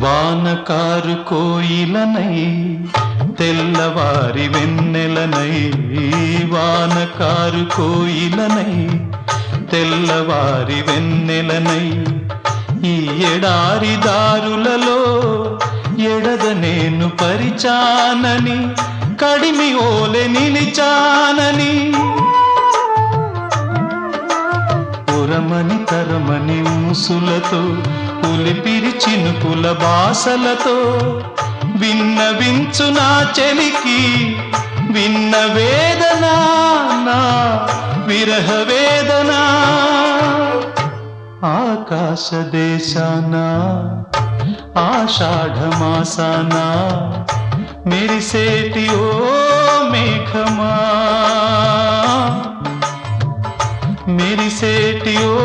వానకారు కోయిలనై తెల్లవారి వెన్నెలనై, వానకారు కోయిలనై తెల్లవారి వెన్నెలనై, ఈ ఎడారి దారులలో ఎడద నేను పరిచానని, కడిమి ఓలె నిలిచానని, ఉరమని తరమని ముసులతో ఉలిపిరి చినుకుల బాసలతో విన్నవించు నా చెలికి విన్న వేదన, నా విరహ వేదన. ఆకాశ దేశాన ఆషాఢమాసాన మెరిసేటి ఓ మేఘమా, మెరిసేటి ఓ